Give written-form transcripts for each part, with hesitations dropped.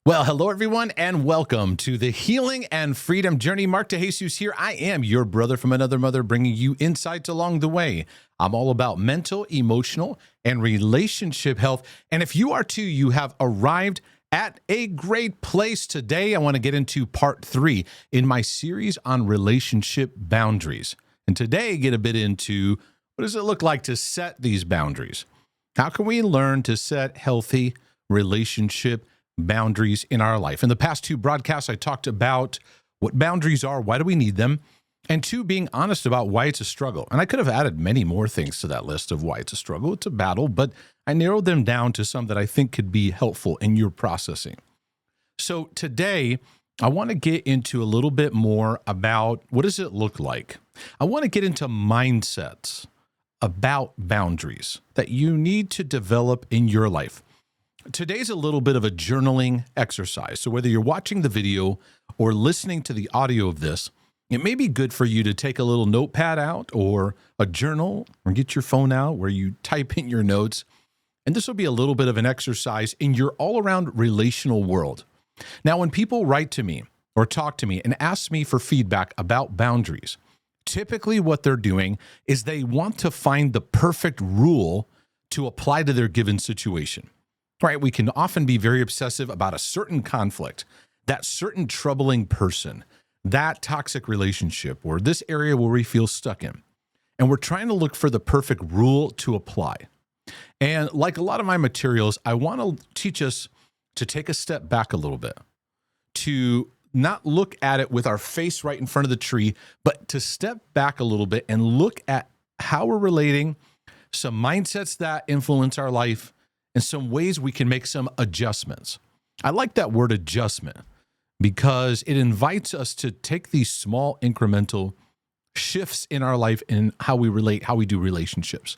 Well, hello, everyone, and welcome to the Healing and Freedom Journey. Mark DeJesus here. I am your brother from another mother, bringing you insights along the way. I'm all about mental, emotional, and relationship health. And if you are too, you have arrived at a great place. Today, I want to get into part 3 in my series on relationship boundaries. And today, get a bit into what does it look like to set these boundaries? How can we learn to set healthy relationship boundaries in our life? In the past 2 broadcasts, I talked about what boundaries are, why do we need them, and 2, being honest about why it's a struggle. And I could have added many more things to that list of why it's a struggle. It's a battle, but I narrowed them down to some that I think could be helpful in your processing. So today, I want to get into a little bit more about what does it look like. I want to get into mindsets about boundaries that you need to develop in your life. Today's a little bit of a journaling exercise. So whether you're watching the video or listening to the audio of this, it may be good for you to take a little notepad out or a journal or get your phone out where you type in your notes. And this will be a little bit of an exercise in your all-around relational world. Now, when people write to me or talk to me and ask me for feedback about boundaries, typically what they're doing is they want to find the perfect rule to apply to their given situation. Right? We can often be very obsessive about a certain conflict, that certain troubling person, that toxic relationship, or this area where we feel stuck in. And we're trying to look for the perfect rule to apply. And like a lot of my materials, I want to teach us to take a step back a little bit, to not look at it with our face right in front of the tree, but to step back a little bit and look at how we're relating, some mindsets that influence our life, and some ways we can make some adjustments. I like that word adjustment because it invites us to take these small incremental shifts in our life in how we relate, how we do relationships.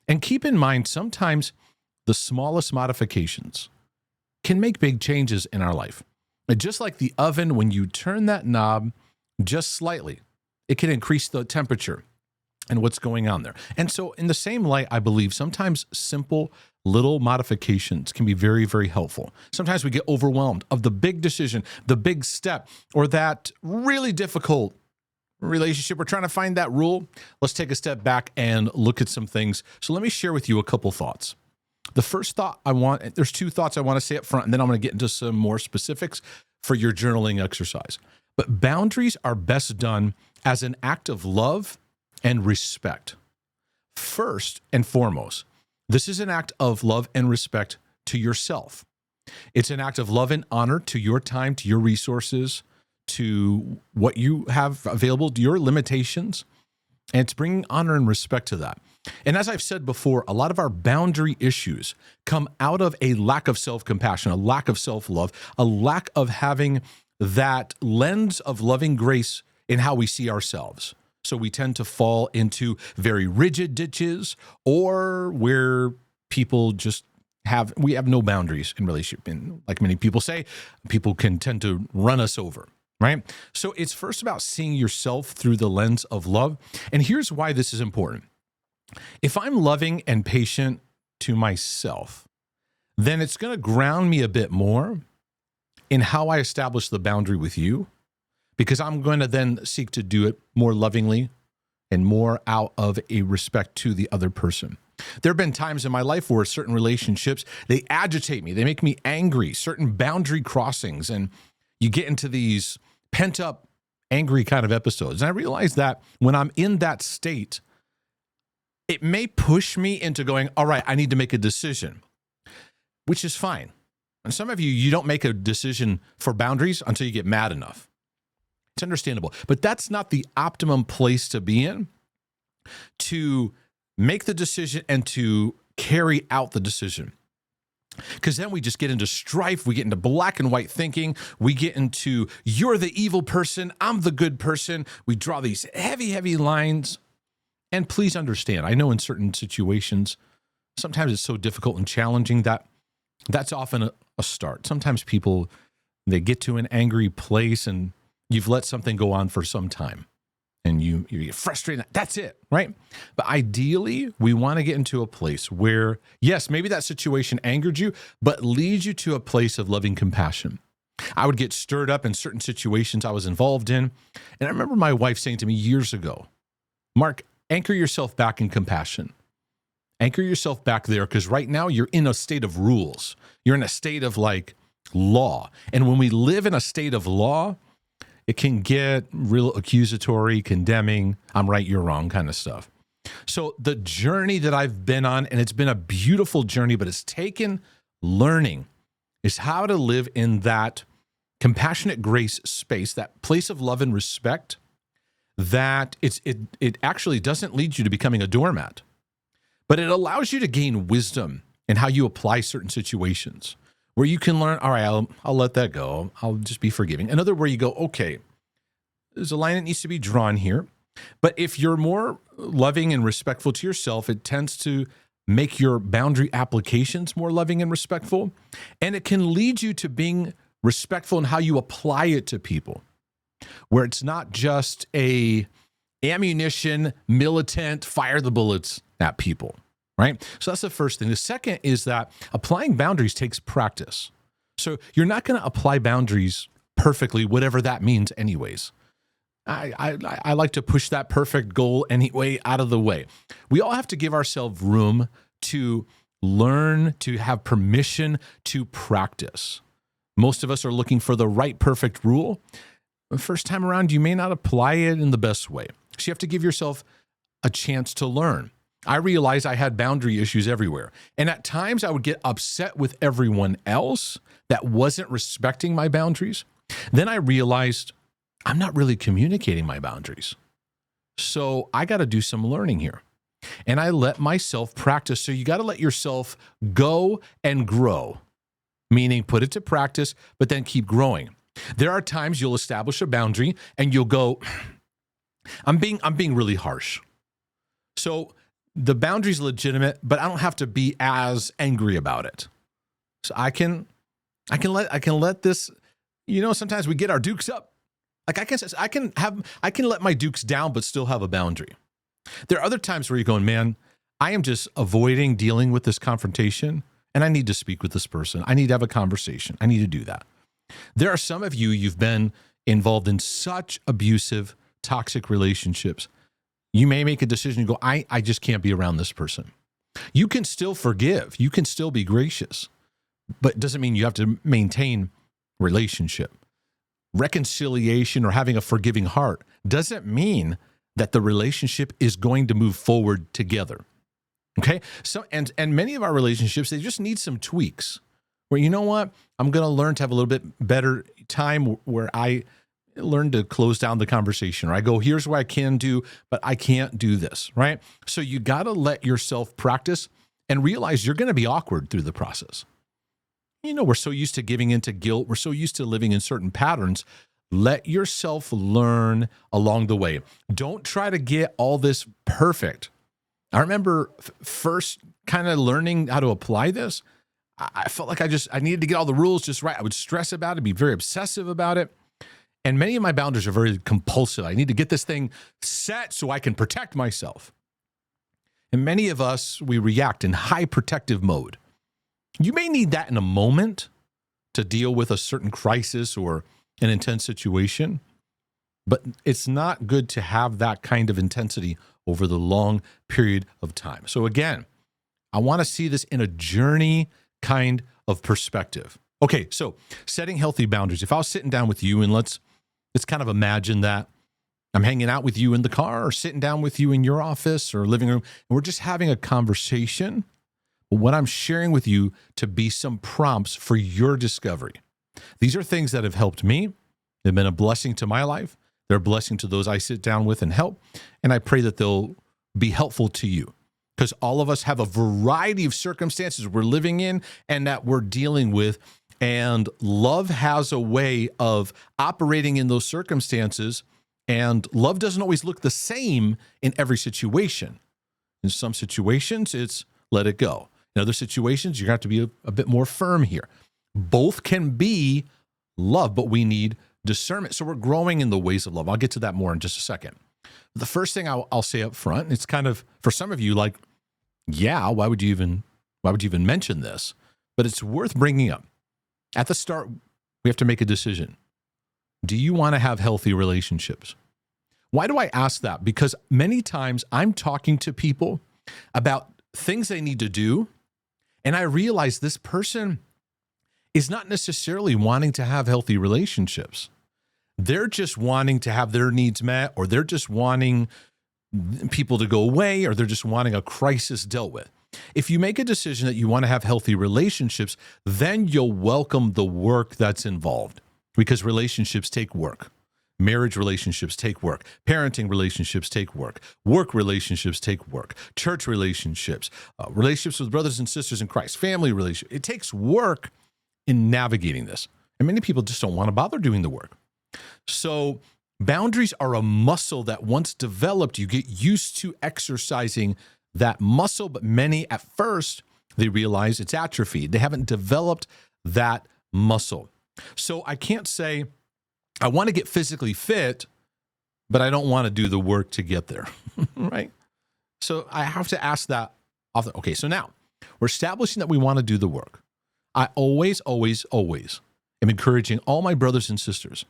And keep in mind, sometimes the smallest modifications can make big changes in our life. And just like the oven, when you turn that knob just slightly, it can increase the temperature and what's going on there. And so in the same light, I believe sometimes simple little modifications can be very, very helpful. Sometimes we get overwhelmed of the big decision, the big step, or that really difficult relationship. We're trying to find that rule. Let's take a step back and look at some things. So let me share with you a couple thoughts. The first thought there's 2 thoughts I want to say up front, and then I'm going to get into some more specifics for your journaling exercise. But boundaries are best done as an act of love and respect. First and foremost, this is an act of love and respect to yourself. It's an act of love and honor to your time, to your resources, to what you have available, to your limitations, and it's bringing honor and respect to that. And as I've said before, a lot of our boundary issues come out of a lack of self-compassion, a lack of self-love, a lack of having that lens of loving grace in how we see ourselves. So we tend to fall into very rigid ditches, or where people just have no boundaries in relationship. And like many people say, people can tend to run us over, right? So it's first about seeing yourself through the lens of love. And here's why this is important. If I'm loving and patient to myself, then it's going to ground me a bit more in how I establish the boundary with you, because I'm going to then seek to do it more lovingly and more out of a respect to the other person. There have been times in my life where certain relationships, they agitate me, they make me angry, certain boundary crossings, and you get into these pent up, angry kind of episodes. And I realize that when I'm in that state, it may push me into going, all right, I need to make a decision, which is fine. And some of you don't make a decision for boundaries until you get mad enough. It's understandable, but that's not the optimum place to be in, to make the decision and to carry out the decision. Because then we just get into strife, we get into black and white thinking, we get into you're the evil person, I'm the good person. We draw these heavy, heavy lines. And please understand, I know in certain situations, sometimes it's so difficult and challenging that that's often a start. Sometimes people, they get to an angry place and you've let something go on for some time and you get frustrated. That's it, right? But ideally, we want to get into a place where, yes, maybe that situation angered you, but leads you to a place of loving compassion. I would get stirred up in certain situations I was involved in. And I remember my wife saying to me years ago, Mark, anchor yourself back in compassion. Anchor yourself back there, because right now you're in a state of rules. You're in a state of like law. And when we live in a state of law, it can get real accusatory, condemning, I'm right, you're wrong kind of stuff. So the journey that I've been on, and it's been a beautiful journey, but it's taken learning, is how to live in that compassionate grace space, that place of love and respect, that it actually doesn't lead you to becoming a doormat, but it allows you to gain wisdom in how you apply certain situations where you can learn, all right, I'll let that go. I'll just be forgiving. Another where you go, okay, there's a line that needs to be drawn here. But if you're more loving and respectful to yourself, it tends to make your boundary applications more loving and respectful. And it can lead you to being respectful in how you apply it to people, where it's not just a ammunition, militant, fire the bullets at people, right? So that's the first thing. The second is that applying boundaries takes practice. So you're not going to apply boundaries perfectly, whatever that means anyways. I like to push that perfect goal anyway out of the way. We all have to give ourselves room to learn, to have permission to practice. Most of us are looking for the right perfect rule. The first time around, you may not apply it in the best way. So you have to give yourself a chance to learn. I realized I had boundary issues everywhere. And at times I would get upset with everyone else that wasn't respecting my boundaries. Then I realized I'm not really communicating my boundaries. So I got to do some learning here. And I let myself practice. So you got to let yourself go and grow, meaning put it to practice, but then keep growing. There are times you'll establish a boundary and you'll go, I'm being really harsh. So the boundary's legitimate, but I don't have to be as angry about it. So I can let this, sometimes we get our dukes up. Like I can let my dukes down, but still have a boundary. There are other times where you're going, man, I am just avoiding dealing with this confrontation, and I need to speak with this person. I need to have a conversation. I need to do that. There are some of you've been involved in such abusive, toxic relationships. You may make a decision and go, I just can't be around this person. You can still forgive. You can still be gracious, but it doesn't mean you have to maintain relationship. Reconciliation or having a forgiving heart doesn't mean that the relationship is going to move forward together. Okay? So, and many of our relationships, they just need some tweaks where, you know what? I'm going to learn to have a little bit better time where I learn to close down the conversation, or I go, here's what I can do, but I can't do this, right? So you got to let yourself practice and realize you're going to be awkward through the process. We're so used to giving into guilt. We're so used to living in certain patterns. Let yourself learn along the way. Don't try to get all this perfect. I remember first kind of learning how to apply this. I felt like I needed to get all the rules just right. I would stress about it, be very obsessive about it. And many of my boundaries are very compulsive. I need to get this thing set so I can protect myself. And many of us, we react in high protective mode. You may need that in a moment to deal with a certain crisis or an intense situation, but it's not good to have that kind of intensity over the long period of time. So again, I want to see this in a journey kind of perspective. Okay, so setting healthy boundaries. If I was sitting down with you and let's kind of imagine that I'm hanging out with you in the car or sitting down with you in your office or living room, and we're just having a conversation. What I'm sharing with you to be some prompts for your discovery. These are things that have helped me. They've been a blessing to my life. They're a blessing to those I sit down with and help. And I pray that they'll be helpful to you, because all of us have a variety of circumstances we're living in and that we're dealing with. And love has a way of operating in those circumstances. And love doesn't always look the same in every situation. In some situations, it's let it go. In other situations, you're going to have to be a bit more firm here. Both can be love, but we need discernment. So we're growing in the ways of love. I'll get to that more in just a second. The first thing I'll say up front, and it's kind of, for some of you, like, yeah, why would you even mention this? But it's worth bringing up. At the start, we We have to make a decision. Do you want to have healthy relationships? Why do I ask that? Because many times I'm talking to people about things they need to do, and I realize this person is not necessarily wanting to have healthy relationships. They're just wanting to have their needs met, or they're just wanting people to go away, or they're just wanting a crisis dealt with. If you make a decision that you want to have healthy relationships, then you'll welcome the work that's involved, because relationships take work. Marriage relationships take work. Parenting relationships take work. Work relationships take work. Church relationships, relationships with brothers and sisters in Christ, family relationships. It takes work in navigating this. And many people just don't want to bother doing the work. So boundaries are a muscle that once developed, you get used to exercising that muscle. But many at first, they realize it's atrophied. They haven't developed that muscle. So I can't say, I want to get physically fit, but I don't want to do the work to get there, right? So I have to ask that often. Okay, so now we're establishing that we want to do the work. I always am encouraging all my brothers and sisters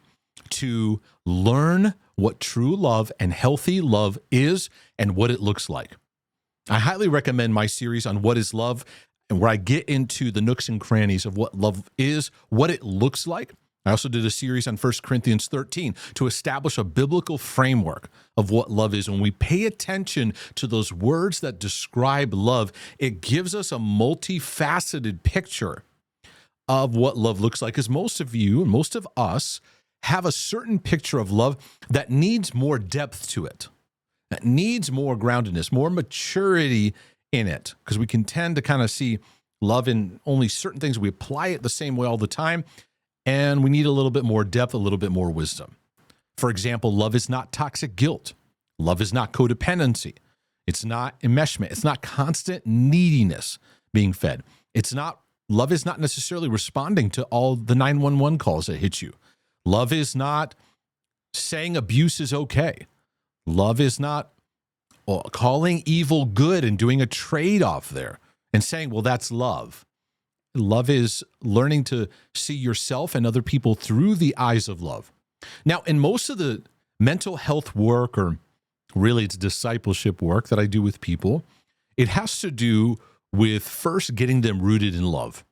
to learn what true love and healthy love is and what it looks like. I highly recommend my series on what is love, and where I get into the nooks and crannies of what love is, what it looks like. I also did a series on 1 Corinthians 13 to establish a biblical framework of what love is. When we pay attention to those words that describe love, it gives us a multifaceted picture of what love looks like. Because most of you and most of us have a certain picture of love that needs more depth to it, that needs more groundedness, more maturity in it. Because we can tend to kind of see love in only certain things. We apply it the same way all the time. And we need a little bit more depth, a little bit more wisdom. For example, love is not toxic guilt. Love is not codependency. It's not enmeshment. It's not constant neediness being fed. Love is not necessarily responding to all the 911 calls that hit you. Love is not saying abuse is okay. Love is not calling evil good and doing a trade-off there and saying, well, that's love. Love is learning to see yourself and other people through the eyes of love. Now, in most of the mental health work, or really it's discipleship work that I do with people, it has to do with first getting them rooted in love.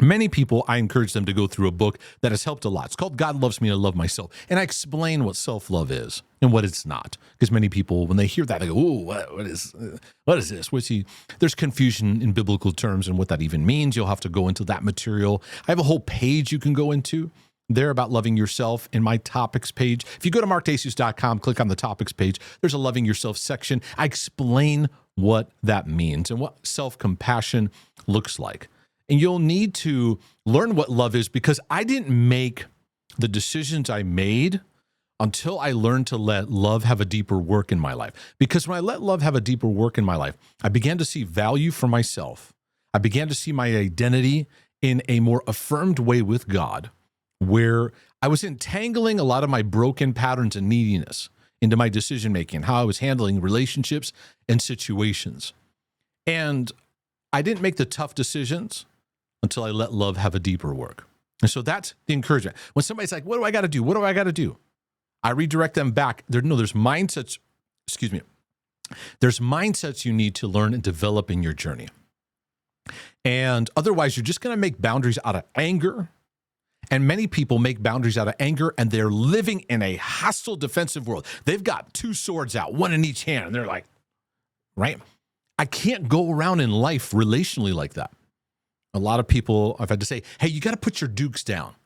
Many people, I encourage them to go through a book that has helped a lot. It's called God Loves Me, I Love Myself. And I explain what self-love is and what it's not. Because many people, when they hear that, they go, ooh, what is this? There's confusion in biblical terms and what that even means. You'll have to go into that material. I have a whole page you can go into there about loving yourself in my topics page. If you go to markdacus.com, click on the topics page, there's a loving yourself section. I explain what that means and what self-compassion looks like. And you'll need to learn what love is, because I didn't make the decisions I made until I learned to let love have a deeper work in my life. Because when I let love have a deeper work in my life, I began to see value for myself. I began to see my identity in a more affirmed way with God, where I was entangling a lot of my broken patterns and neediness into my decision-making, how I was handling relationships and situations. And I didn't make the tough decisions until I let love have a deeper work. And so that's the encouragement. When somebody's like, what do I got to do? What do I got to do? I redirect them back. There's mindsets, there's mindsets you need to learn and develop in your journey. And otherwise, you're just going to make boundaries out of anger. And many people make boundaries out of anger, and they're living in a hostile, defensive world. They've got two swords out, one in each hand, and they're like, right? I can't go around in life relationally like that. A lot of people, I've had to say, hey, you got to put your dukes down.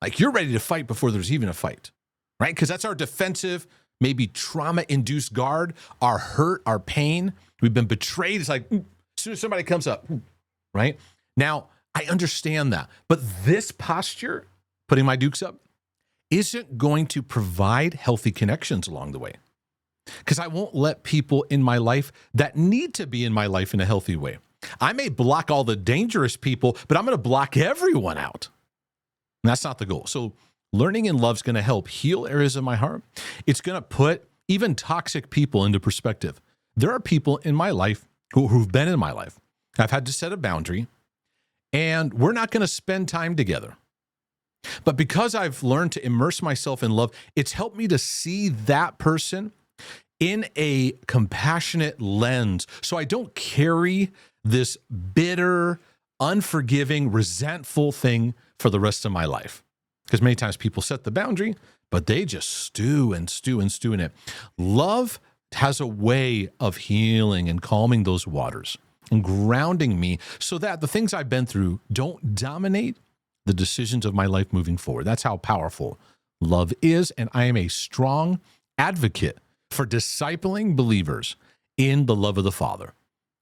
Like, you're ready to fight before there's even a fight, right? Because that's our defensive, maybe trauma-induced guard, our hurt, our pain. We've been betrayed. It's like, as soon as somebody comes up, right? Now, I understand that. But this posture, putting my dukes up, isn't going to provide healthy connections along the way. Because I won't let people in my life that need to be in my life in a healthy way. I may block all the dangerous people, but I'm going to block everyone out. And that's not the goal. So learning in love is going to help heal areas of my heart. It's going to put even toxic people into perspective. There are people in my life who've been in my life. I've had to set a boundary, and we're not going to spend time together. But because I've learned to immerse myself in love, it's helped me to see that person in a compassionate lens. So I don't carry this bitter, unforgiving, resentful thing for the rest of my life. Because many times people set the boundary, but they just stew and stew and stew in it. Love has a way of healing and calming those waters and grounding me so that the things I've been through don't dominate the decisions of my life moving forward. That's how powerful love is. And I am a strong advocate for discipling believers in the love of the Father.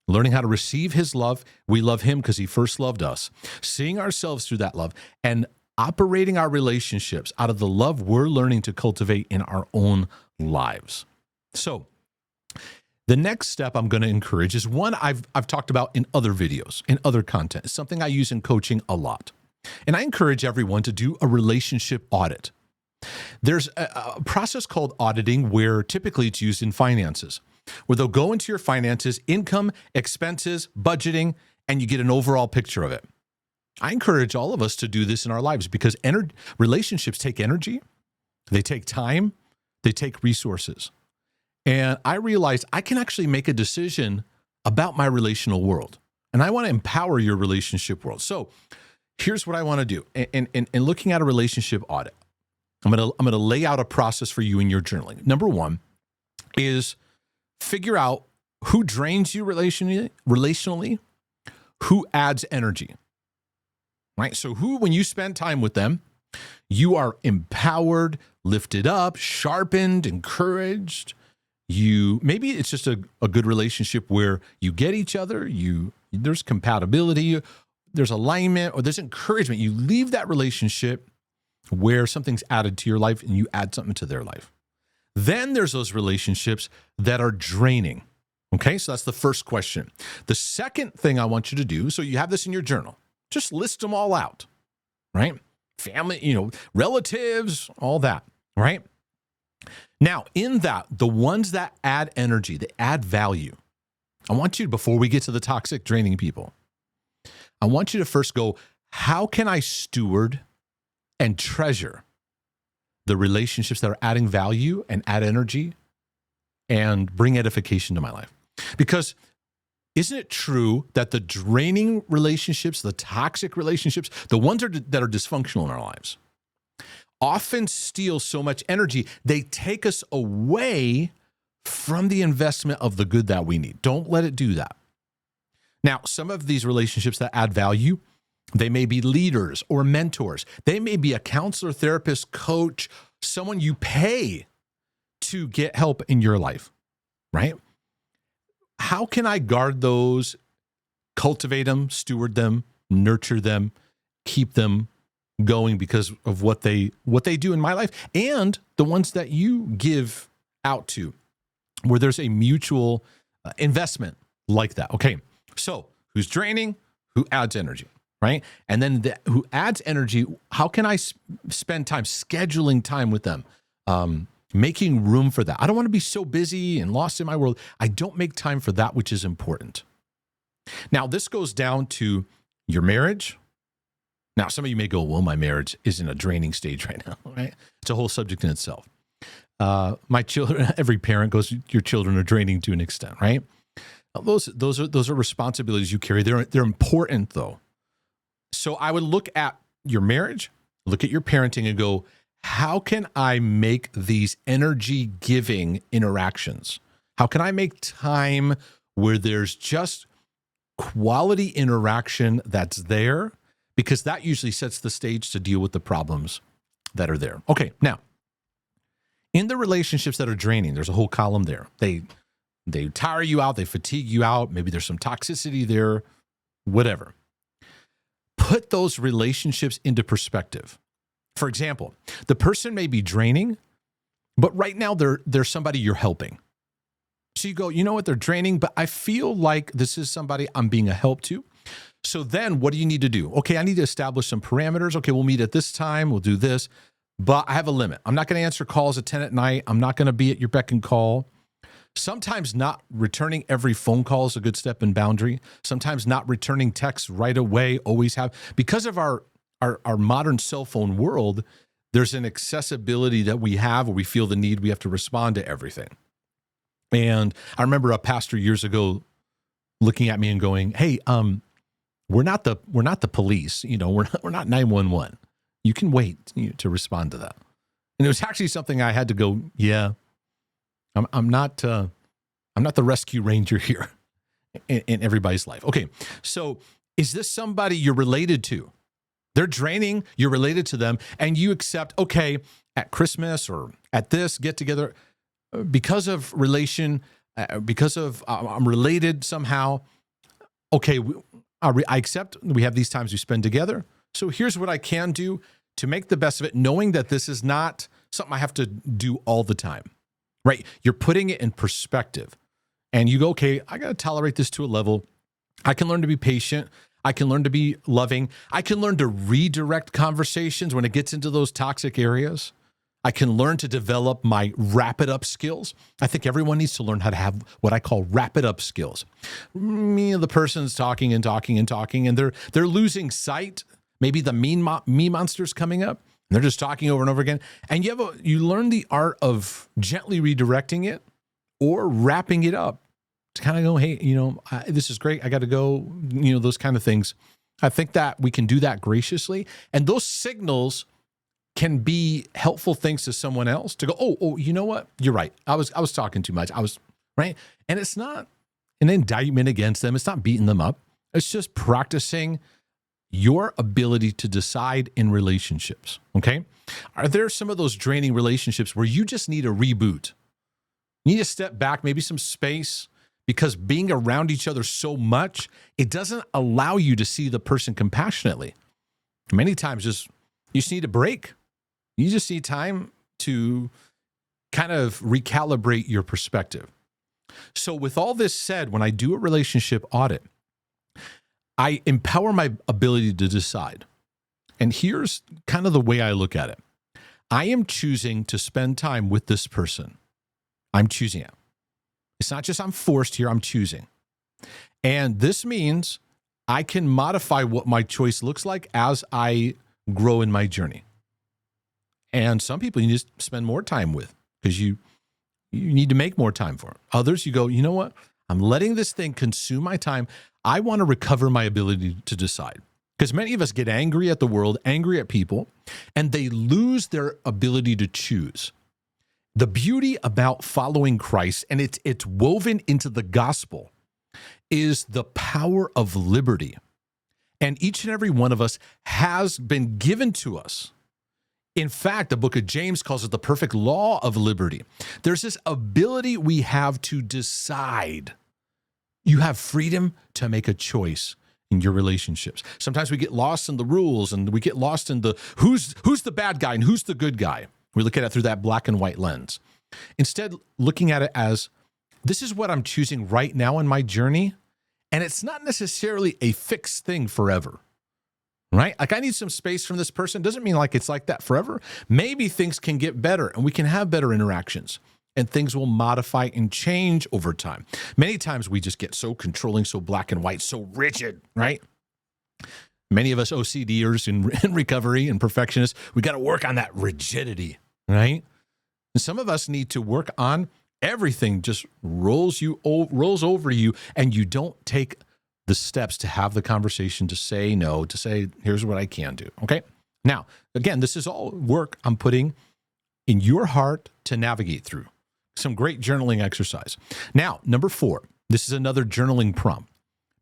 Learning how to receive his love. We love him because he first loved us. Seeing ourselves through that love and operating our relationships out of the love we're learning to cultivate in our own lives. So the next step I'm going to encourage is one I've talked about in other videos, in other content. It's something I use in coaching a lot. And I encourage everyone to do a relationship audit. There's a process called auditing where typically it's used in finances, where they'll go into your finances, income, expenses, budgeting, and you get an overall picture of it. I encourage all of us to do this in our lives because relationships take energy, they take time, they take resources. And I realized I can actually make a decision about my relational world. And I want to empower your relationship world. So here's what I want to do. In looking at a relationship audit, I'm going to lay out a process for you in your journaling. Number one is figure out who drains you relationally, who adds energy, right? So when you spend time with them, you are empowered, lifted up, sharpened, encouraged. Maybe it's just a good relationship where you get each other, there's compatibility, there's alignment, or there's encouragement. You leave that relationship where something's added to your life and you add something to their life. Then there's those relationships that are draining. Okay, so that's the first question. The second thing I want you to do, so you have this in your journal, just list them all out, right? Family, relatives, all that, right? Now, in that, the ones that add energy, that add value, I want you, before we get to the toxic, draining people, I want you to first go, how can I steward and treasure the relationships that are adding value and add energy and bring edification to my life? Because isn't it true that the draining relationships, the toxic relationships, the ones that are dysfunctional in our lives, often steal so much energy, they take us away from the investment of the good that we need. Don't let it do that. Now, some of these relationships that add value, they may be leaders or mentors. They may be a counselor, therapist, coach, someone you pay to get help in your life, right? How can I guard those, cultivate them, steward them, nurture them, keep them going because of what they do in my life and the ones that you give out to, where there's a mutual investment like that. Okay, so who's draining, who adds energy, right? And then who adds energy, how can I spend time scheduling time with them, making room for that? I don't want to be so busy and lost in my world. I don't make time for that which is important. Now, this goes down to your marriage. Now, some of you may go, well, my marriage is in a draining stage right now, right? It's a whole subject in itself. My children, every parent goes, your children are draining to an extent, right? Those are responsibilities you carry. They're important though. So I would look at your marriage, look at your parenting and go, how can I make these energy giving interactions? How can I make time where there's just quality interaction that's there? Because that usually sets the stage to deal with the problems that are there. Okay, now, in the relationships that are draining, there's a whole column there. They tire you out, they fatigue you out, maybe there's some toxicity there, whatever. Put those relationships into perspective. For example, the person may be draining, but right now they're somebody you're helping. So you go, you know what, they're draining, but I feel like this is somebody I'm being a help to. So then what do you need to do? Okay, I need to establish some parameters. Okay, we'll meet at this time. We'll do this, but I have a limit. I'm not going to answer calls at 10 at night. I'm not going to be at your beck and call. Sometimes not returning every phone call is a good step in boundary. Sometimes not returning texts right away, always have. Because of our our modern cell phone world, there's an accessibility that we have where we feel the need, we have to respond to everything. And I remember a pastor years ago looking at me and going, "Hey, we're not the police, we're not 911. You can wait to respond to that." And it was actually something I had to go, yeah, I'm not the rescue ranger here in everybody's life. Okay, so is this somebody you're related to? They're draining, you're related to them, and you accept, okay, at Christmas or at this get together, because of relation, because of I'm related somehow. Okay, I accept we have these times we spend together. So here's what I can do to make the best of it, knowing that this is not something I have to do all the time, right? You're putting it in perspective. And you go, okay, I got to tolerate this to a level. I can learn to be patient. I can learn to be loving. I can learn to redirect conversations when it gets into those toxic areas. I can learn to develop my wrap it up skills. I think everyone needs to learn how to have what I call wrap it up skills. The person's talking and talking and talking, and they're losing sight. Maybe the me monster's coming up, and they're just talking over and over again. And you learn the art of gently redirecting it or wrapping it up to kind of go, hey, this is great. I got to go, those kind of things. I think that we can do that graciously. And those signals can be helpful things to someone else to go, oh, you know what? You're right. I was talking too much. I was right. And it's not an indictment against them. It's not beating them up. It's just practicing your ability to decide in relationships. Okay. Are there some of those draining relationships where you just need a reboot? You need to step back, maybe some space, because being around each other so much, it doesn't allow you to see the person compassionately. Many times you just need a break. You just need time to kind of recalibrate your perspective. So with all this said, when I do a relationship audit, I empower my ability to decide. And here's kind of the way I look at it. I am choosing to spend time with this person. I'm choosing it. It's not just I'm forced here, I'm choosing. And this means I can modify what my choice looks like as I grow in my journey. And some people you just spend more time with because you need to make more time for it. Others, you go, you know what? I'm letting this thing consume my time. I want to recover my ability to decide. Because many of us get angry at the world, angry at people, and they lose their ability to choose. The beauty about following Christ, and it's woven into the gospel, is the power of liberty. And each and every one of us has been given to us. In fact, the book of James calls it the perfect law of liberty. There's this ability we have to decide. You have freedom to make a choice in your relationships. Sometimes we get lost in the rules and we get lost in the who's the bad guy and who's the good guy. We look at it through that black and white lens. Instead, looking at it as, this is what I'm choosing right now in my journey, and it's not necessarily a fixed thing forever, right? Like I need some space from this person. Doesn't mean like it's like that forever. Maybe things can get better and we can have better interactions and things will modify and change over time. Many times we just get so controlling, so black and white, so rigid, right? Many of us OCDers in recovery and perfectionists, we got to work on that rigidity, right? And some of us need to work on everything just rolls over you, and you don't take the steps to have the conversation, to say no, to say, here's what I can do, okay? Now, again, this is all work I'm putting in your heart to navigate through. Some great journaling exercise. Now, number 4, this is another journaling prompt.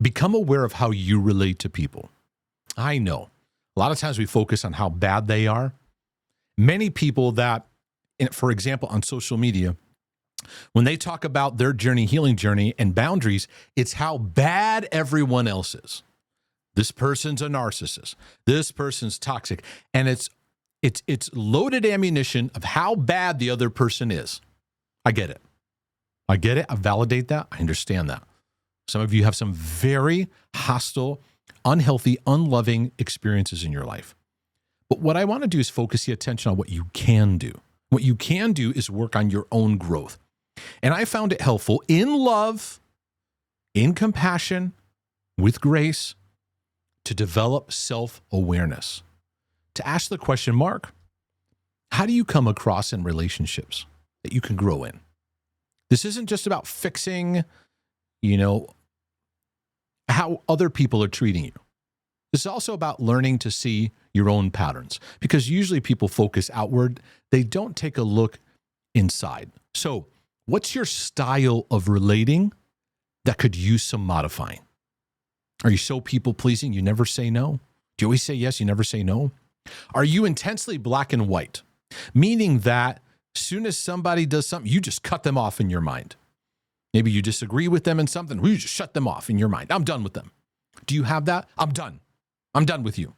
Become aware of how you relate to people. I know a lot of times we focus on how bad they are. Many people that, for example, on social media, when they talk about their journey, healing journey, and boundaries, it's how bad everyone else is. This person's a narcissist. This person's toxic. And it's loaded ammunition of how bad the other person is. I get it. I validate that. I understand that. Some of you have some very hostile, unhealthy, unloving experiences in your life. But what I want to do is focus the attention on what you can do. What you can do is work on your own growth. And I found it helpful in love, in compassion, with grace, to develop self-awareness. to ask the question, Mark, how do you come across in relationships that you can grow in? This isn't just about fixing, how other people are treating you. This is also about learning to see your own patterns, because usually people focus outward. They don't take a look inside. So what's your style of relating that could use some modifying? Are you so people-pleasing you never say no? Do you always say yes, you never say no? Are you intensely black and white, meaning that as soon as somebody does something, you just cut them off in your mind? Maybe you disagree with them in something, you just shut them off in your mind. I'm done with them. Do you have that? I'm done. I'm done with you.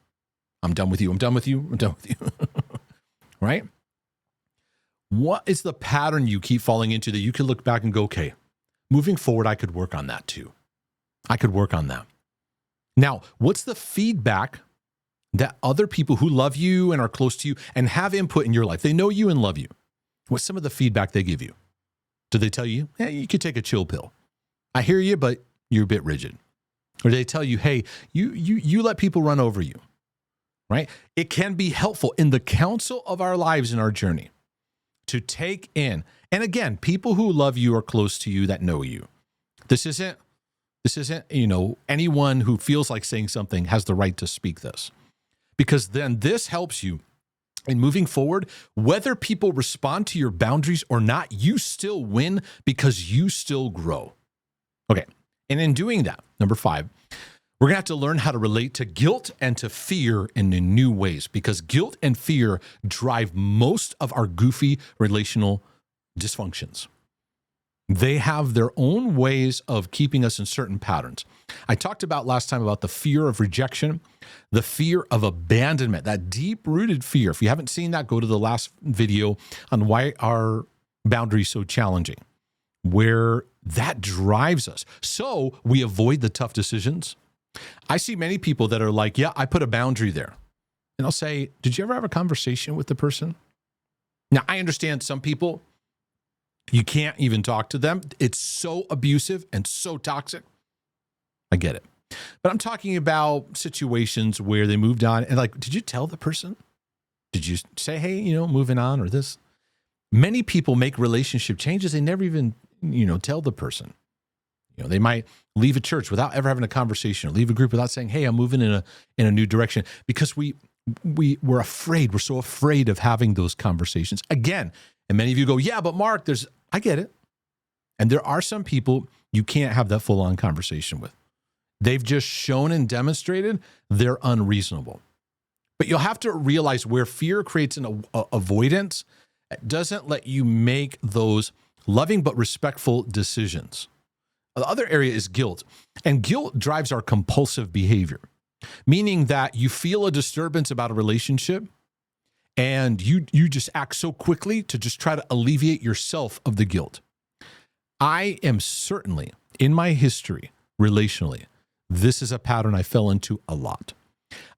I'm done with you. I'm done with you. I'm done with you. Right? What is the pattern you keep falling into that you can look back and go, okay, moving forward, I could work on that too. I could work on that. Now, what's the feedback that other people who love you and are close to you and have input in your life, they know you and love you, what's some of the feedback they give you? Do they tell you, hey, you could take a chill pill? I hear you, but you're a bit rigid. Or do they tell you, hey, you let people run over you, right? It can be helpful in the counsel of our lives in our journey to take in. And again, people who love you are close to you that know you. This isn't, anyone who feels like saying something has the right to speak this. Because then this helps you in moving forward. Whether people respond to your boundaries or not, you still win because you still grow. Okay. And in doing that, number 5, we're going to have to learn how to relate to guilt and to fear in new ways, because guilt and fear drive most of our goofy relational dysfunctions. They have their own ways of keeping us in certain patterns. I talked about last time about the fear of rejection, the fear of abandonment, that deep-rooted fear. If you haven't seen that, go to the last video on why our boundaries so challenging, where that drives us. So we avoid the tough decisions. I see many people that are like, yeah, I put a boundary there. And I'll say, did you ever have a conversation with the person? Now, I understand some people, you can't even talk to them. It's so abusive and so toxic. I get it. But I'm talking about situations where they moved on and like, did you tell the person? Did you say, hey, moving on or this? Many people make relationship changes. They never even, tell the person. They might leave a church without ever having a conversation, or leave a group without saying, hey, I'm moving in a new direction, because we're afraid. We're so afraid of having those conversations. Again, and many of you go, yeah, but Mark, I get it. And there are some people you can't have that full-on conversation with. They've just shown and demonstrated they're unreasonable. But you'll have to realize where fear creates an avoidance, it doesn't let you make those loving but respectful decisions. The other area is guilt. And guilt drives our compulsive behavior, meaning that you feel a disturbance about a relationship and you just act so quickly to just try to alleviate yourself of the guilt. I am certainly, in my history, relationally, this is a pattern I fell into a lot.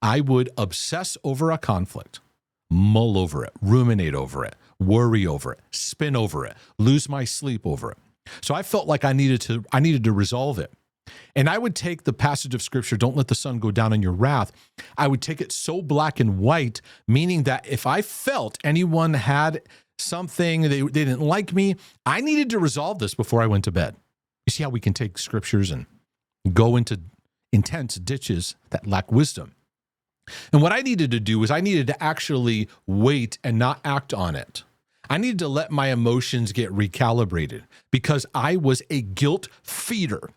I would obsess over a conflict, mull over it, ruminate over it, worry over it, spin over it, lose my sleep over it. So I felt like I needed to resolve it. And I would take the passage of scripture, don't let the sun go down in your wrath. I would take it so black and white, meaning that if I felt anyone had something, they didn't like me, I needed to resolve this before I went to bed. You see how we can take scriptures and go into intense ditches that lack wisdom. And what I needed to do was I needed to actually wait and not act on it. I needed to let my emotions get recalibrated because I was a guilt feeder.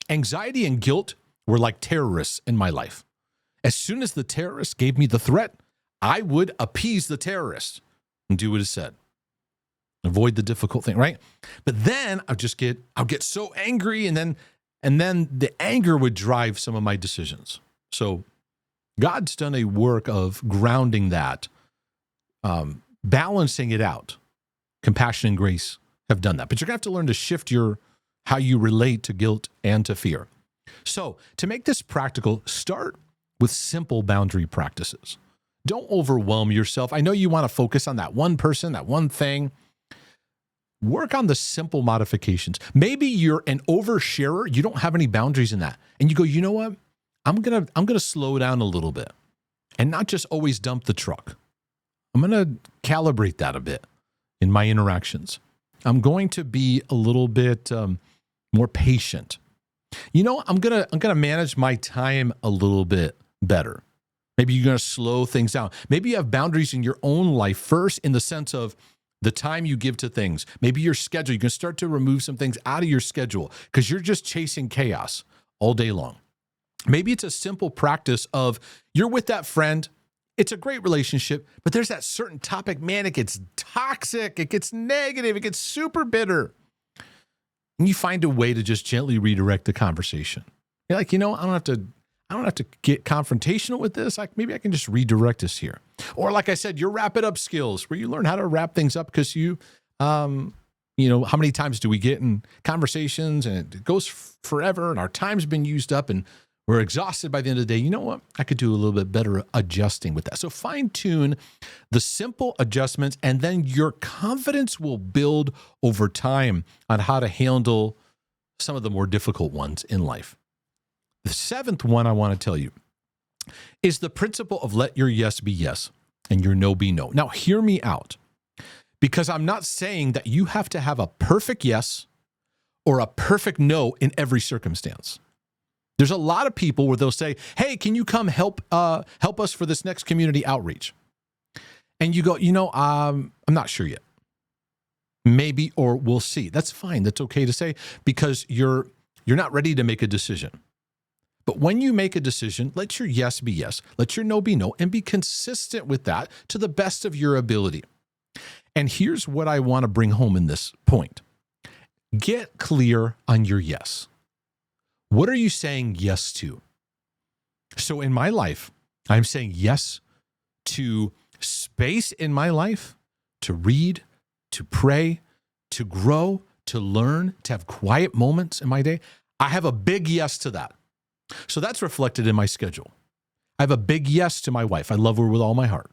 Anxiety and guilt were like terrorists in my life. As soon as the terrorist gave me the threat, I would appease the terrorist and do what it said. Avoid the difficult thing, right? But then I'll get so angry, and then the anger would drive some of my decisions. So God's done a work of grounding that, balancing it out. Compassion and grace have done that. But you're going to have to learn to shift how you relate to guilt and to fear. So to make this practical, start with simple boundary practices. Don't overwhelm yourself. I know you want to focus on that one person, that one thing. Work on the simple modifications. Maybe you're an oversharer. You don't have any boundaries in that. And you go, you know what? I'm gonna slow down a little bit. and not just always dump the truck. I'm going to calibrate that a bit in my interactions. I'm going to be a little bit more patient. I'm gonna manage my time a little bit better. Maybe you're gonna slow things down. Maybe you have boundaries in your own life first, in the sense of the time you give to things. Maybe your schedule. You can start to remove some things out of your schedule because you're just chasing chaos all day long. Maybe it's a simple practice of you're with that friend. It's a great relationship, but there's that certain topic, man, it gets toxic, it gets negative, it gets super bitter. And you find a way to just gently redirect the conversation. You're like, I don't have to get confrontational with this. Maybe I can just redirect this here. Or like I said, your wrap it up skills, where you learn how to wrap things up because how many times do we get in conversations and it goes forever and our time's been used up and we're exhausted by the end of the day. You know what? I could do a little bit better adjusting with that. So fine tune the simple adjustments, and then your confidence will build over time on how to handle some of the more difficult ones in life. The seventh one I want to tell you is the principle of let your yes be yes and your no be no. Now, hear me out, because I'm not saying that you have to have a perfect yes or a perfect no in every circumstance. There's a lot of people where they'll say, hey, can you come help us for this next community outreach? And you go, I'm not sure yet. Maybe, or we'll see. That's fine. That's okay to say, because you're not ready to make a decision. But when you make a decision, let your yes be yes, let your no be no, and be consistent with that to the best of your ability. And here's what I want to bring home in this point. Get clear on your yes. What are you saying yes to? So in my life, I'm saying yes to space in my life, to read, to pray, to grow, to learn, to have quiet moments in my day. I have a big yes to that. So that's reflected in my schedule. I have a big yes to my wife. I love her with all my heart.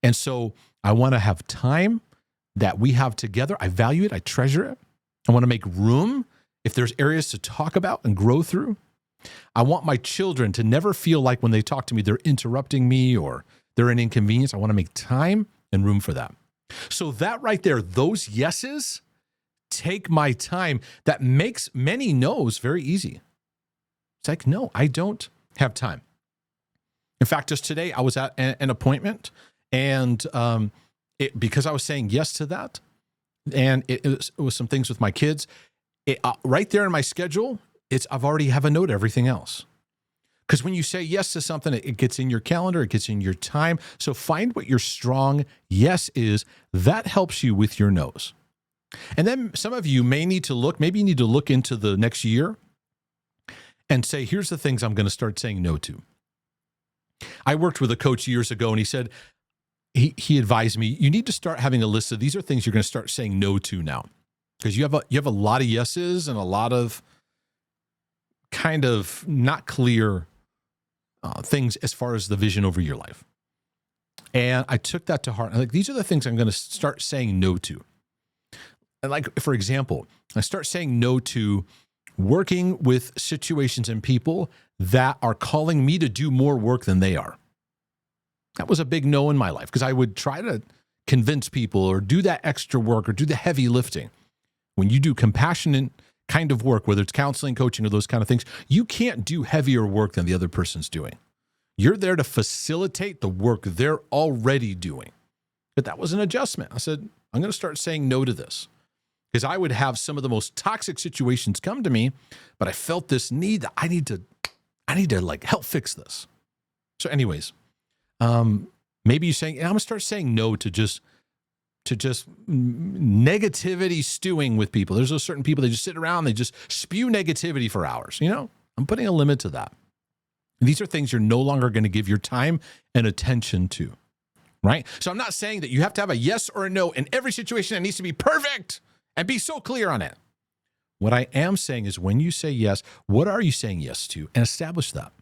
And so I want to have time that we have together. I value it. I treasure it. I want to make room if there's areas to talk about and grow through. I want my children to never feel like when they talk to me, they're interrupting me or they're an inconvenience. I want to make time and room for that. So that right there, those yeses take my time. That makes many no's very easy. It's like, no, I don't have time. In fact, just today I was at an appointment, and because I was saying yes to that, and it was some things with my kids, right there in my schedule, I've already have a note to everything else. Because when you say yes to something, it gets in your calendar, it gets in your time. So find what your strong yes is. That helps you with your no's. And then some of you may need to maybe you need to look into the next year and say, here's the things I'm going to start saying no to. I worked with a coach years ago, and he said, he advised me, you need to start having a list of these are things you're going to start saying no to now. Because you have a lot of yeses and a lot of kind of not clear things as far as the vision over your life. And I took that to heart. I'm like, these are the things I'm going to start saying no to. And like, for example, I start saying no to working with situations and people that are calling me to do more work than they are. That was a big no in my life, because I would try to convince people or do that extra work or do the heavy lifting. When you do compassionate kind of work, whether it's counseling, coaching, or those kind of things, you can't do heavier work than the other person's doing. You're there to facilitate the work they're already doing. But that was an adjustment. I said, I'm going to start saying no to this. Because I would have some of the most toxic situations come to me, but I felt this need that I need to like help fix this. So anyways, maybe you're saying, I'm going to start saying no to just negativity stewing with people. There's those certain people, they just sit around, they just spew negativity for hours. I'm putting a limit to that. And these are things you're no longer going to give your time and attention to, right? So I'm not saying that you have to have a yes or a no in every situation that needs to be perfect and be so clear on it. What I am saying is, when you say yes, what are you saying yes to? And establish that.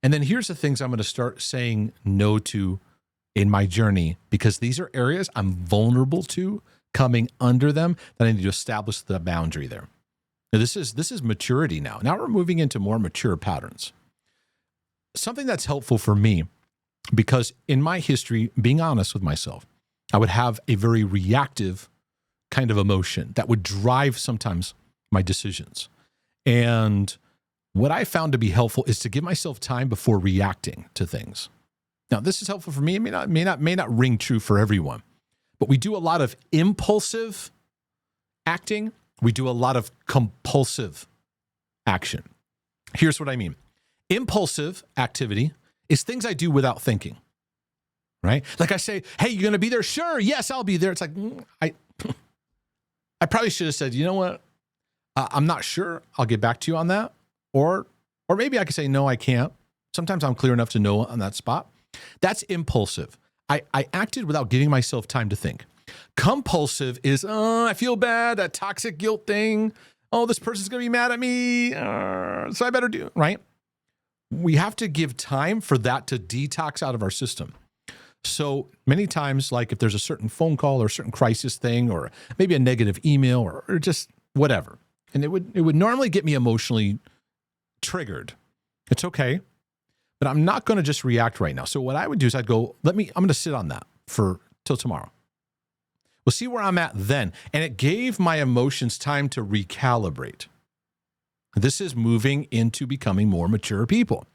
And then here's the things I'm going to start saying no to in my journey, because these are areas I'm vulnerable to coming under them that I need to establish the boundary there. Now, this is maturity now. Now we're moving into more mature patterns. Something that's helpful for me because in my history, being honest with myself, I would have a very reactive kind of emotion that would drive sometimes my decisions. And what I found to be helpful is to give myself time before reacting to things. Now, this is helpful for me. It may not ring true for everyone, but we do a lot of impulsive acting. We do a lot of compulsive action. Here's what I mean. Impulsive activity is things I do without thinking, right? Like I say, hey, you going to be there? Sure. Yes, I'll be there. It's like, I probably should have said, you know what? I'm not sure. I'll get back to you on that. Or maybe I could say, no, I can't. Sometimes I'm clear enough to know on that spot. That's impulsive. I acted without giving myself time to think. Compulsive is, I feel bad, that toxic guilt thing. Oh, this person's going to be mad at me. So I better do, right? We have to give time for that to detox out of our system. So many times, like if there's a certain phone call or a certain crisis thing, or maybe a negative email or just whatever, and it would normally get me emotionally triggered. It's okay, but I'm not going to just react right now. So what I would do is I'd go, I'm going to sit on that till tomorrow. We'll see where I'm at then. And it gave my emotions time to recalibrate. This is moving into becoming more mature people.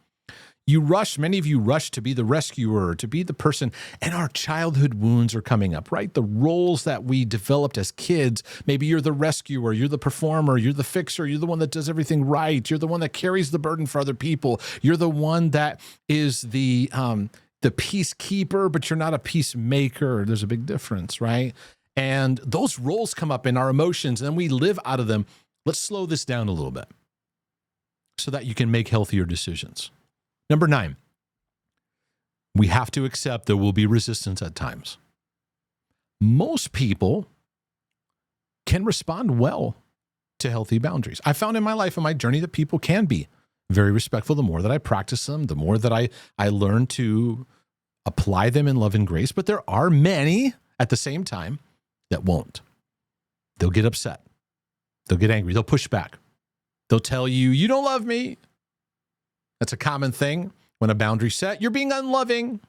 Many of you rush to be the rescuer, to be the person, and our childhood wounds are coming up, right? The roles that we developed as kids, maybe you're the rescuer, you're the performer, you're the fixer, you're the one that does everything right, you're the one that carries the burden for other people, you're the one that is the peacekeeper, but you're not a peacemaker. There's a big difference, right? And those roles come up in our emotions, and then we live out of them. Let's slow this down a little bit so that you can make healthier decisions. Number 9, we have to accept there will be resistance at times. Most people can respond well to healthy boundaries. I found in my life and my journey that people can be very respectful. The more that I practice them, the more that I learn to apply them in love and grace. But there are many at the same time that won't. They'll get upset. They'll get angry. They'll push back. They'll tell you, you don't love me. That's a common thing when a boundary's set. You're being unloving.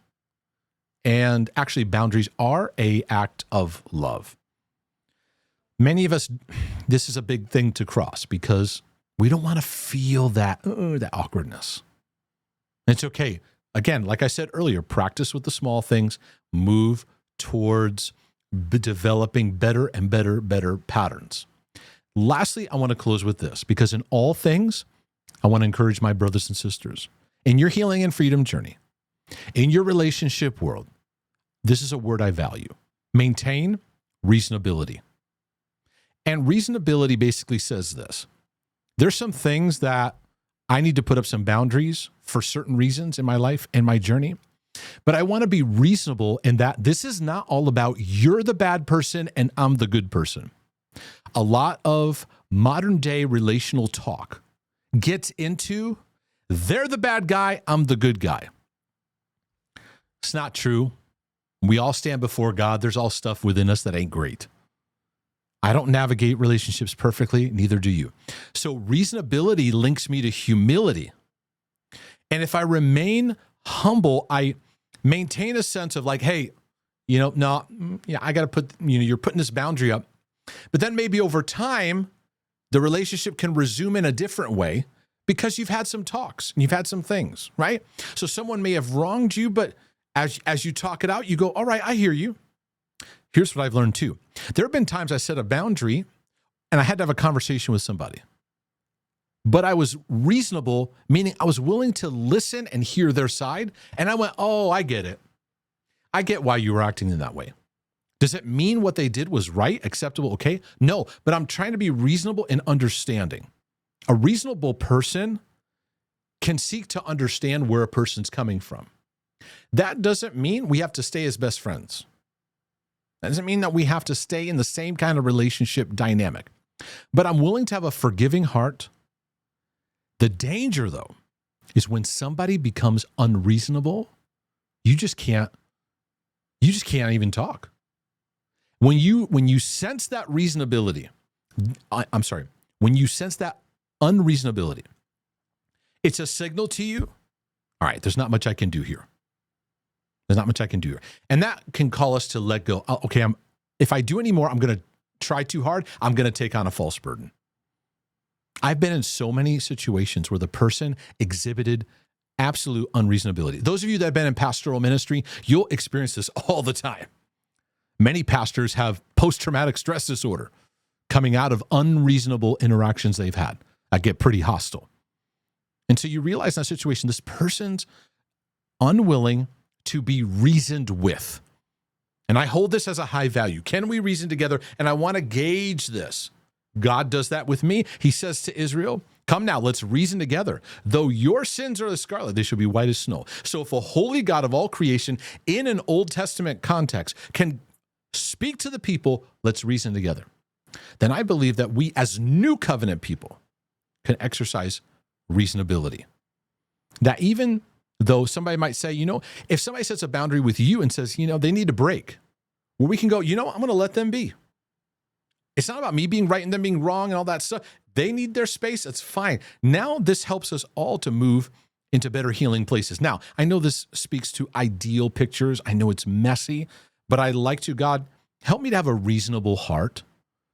And actually, boundaries are an act of love. Many of us, this is a big thing to cross because we don't want to feel that awkwardness. It's okay. Again, like I said earlier, practice with the small things. Move towards developing better and better patterns. Lastly, I want to close with this because in all things, I want to encourage my brothers and sisters in your healing and freedom journey, in your relationship world. This is a word I value. Maintain reasonability. And reasonability basically says this. There's some things that I need to put up some boundaries for certain reasons in my life and my journey. But I want to be reasonable in that this is not all about you're the bad person and I'm the good person. A lot of modern day relational talk gets into they're the bad guy, I'm the good guy. It's not true. We all stand before God. There's all stuff within us that ain't great. I don't navigate relationships perfectly, neither do you. So reasonability links me to humility. And if I remain humble, I maintain a sense of like, hey, I got to put, you're putting this boundary up. But then maybe over time, the relationship can resume in a different way because you've had some talks and you've had some things, right? So someone may have wronged you, but as you talk it out, you go, all right, I hear you. Here's what I've learned too. There have been times I set a boundary and I had to have a conversation with somebody. But I was reasonable, meaning I was willing to listen and hear their side. And I went, oh, I get it. I get why you were acting in that way. Does it mean what they did was right, acceptable, okay? No, but I'm trying to be reasonable and understanding. A reasonable person can seek to understand where a person's coming from. That doesn't mean we have to stay as best friends. That doesn't mean that we have to stay in the same kind of relationship dynamic. But I'm willing to have a forgiving heart. The danger, though, is when somebody becomes unreasonable, you just can't even talk. When you sense that reasonability, when you sense that unreasonability, it's a signal to you, all right, there's not much I can do here. There's not much I can do here. And that can call us to let go. Okay, if I do any more, I'm going to try too hard. I'm going to take on a false burden. I've been in so many situations where the person exhibited absolute unreasonability. Those of you that have been in pastoral ministry, you'll experience this all the time. Many pastors have post-traumatic stress disorder coming out of unreasonable interactions they've had that get pretty hostile. And so you realize in that situation, this person's unwilling to be reasoned with. And I hold this as a high value. Can we reason together? And I want to gauge this. God does that with me. He says to Israel, come now, let's reason together. Though your sins are as scarlet, they shall be white as snow. So if a holy God of all creation in an Old Testament context can speak to the people, let's reason together, then I believe that we as new covenant people can exercise reasonability. That even though somebody might say, if somebody sets a boundary with you and says, they need a break, where we can go, I'm going to let them be. It's not about me being right and them being wrong and all that stuff. They need their space. That's fine. Now this helps us all to move into better healing places. Now, I know this speaks to ideal pictures. I know it's messy, but I like to, God, help me to have a reasonable heart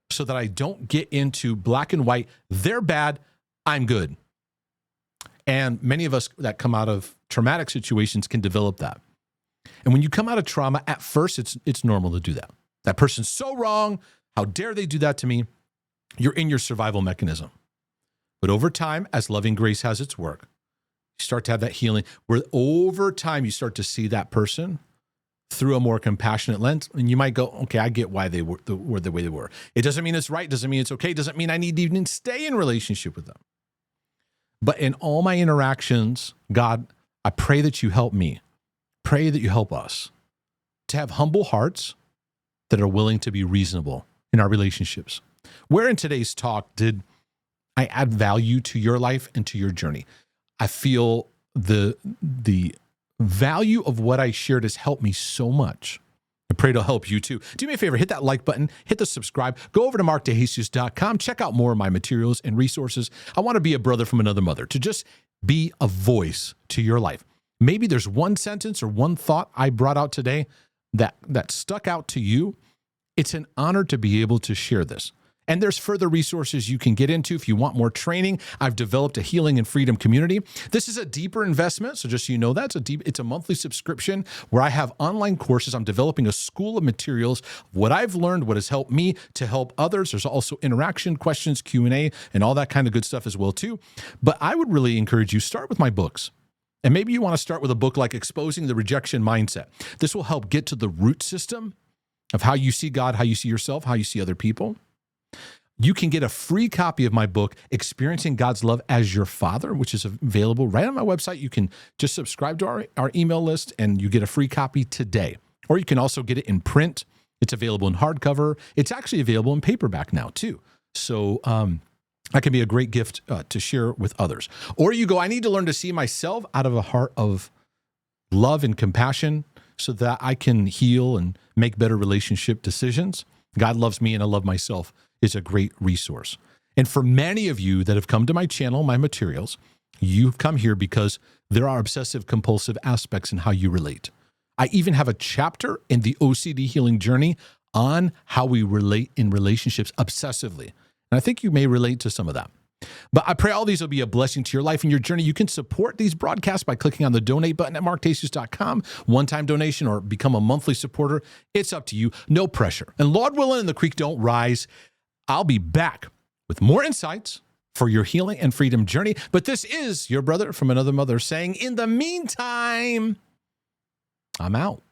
so that I don't get into black and white. They're bad. I'm good. And many of us that come out of traumatic situations can develop that. And when you come out of trauma, at first, it's normal to do that. That person's so wrong. How dare they do that to me? You're in your survival mechanism. But over time, as loving grace has its work, you start to have that healing where over time you start to see that person through a more compassionate lens. And you might go, okay, I get why they were the way they were. It doesn't mean it's right. Doesn't mean it's okay. Doesn't mean I need to even stay in relationship with them. But in all my interactions, God, I pray that you help me. Pray that you help us to have humble hearts that are willing to be reasonable in our relationships. Where in today's talk did I add value to your life and to your journey? I feel the value of what I shared has helped me so much. I pray it'll help you too. Do me a favor, hit that like button, hit the subscribe, go over to markdejesus.com, check out more of my materials and resources. I want to be a brother from another mother, to just be a voice to your life. Maybe there's one sentence or one thought I brought out today that stuck out to you. It's an honor to be able to share this. And there's further resources you can get into if you want more training. I've developed a healing and freedom community. This is a deeper investment, so just so you know that, it's a monthly subscription where I have online courses. I'm developing a school of materials, what I've learned, what has helped me to help others. There's also interaction, questions, Q&A, and all that kind of good stuff as well too. But I would really encourage you, start with my books. And maybe you want to start with a book like Exposing the Rejection Mindset. This will help get to the root system of how you see God, how you see yourself, how you see other people. You can get a free copy of my book, Experiencing God's Love as Your Father, which is available right on my website. You can just subscribe to our email list and you get a free copy today. Or you can also get it in print. It's available in hardcover. It's actually available in paperback now too. So that can be a great gift to share with others. Or you go, I need to learn to see myself out of a heart of love and compassion so that I can heal and make better relationship decisions. God loves me and I love myself is a great resource. And for many of you that have come to my channel, my materials, you've come here because there are obsessive compulsive aspects in how you relate. I even have a chapter in the OCD healing journey on how we relate in relationships obsessively. And I think you may relate to some of that. But I pray all these will be a blessing to your life and your journey. You can support these broadcasts by clicking on the donate button at markdejesus.com, one-time donation, or become a monthly supporter. It's up to you. No pressure. And Lord willing, and the creek don't rise, I'll be back with more insights for your healing and freedom journey. But this is your brother from another mother saying, in the meantime, I'm out.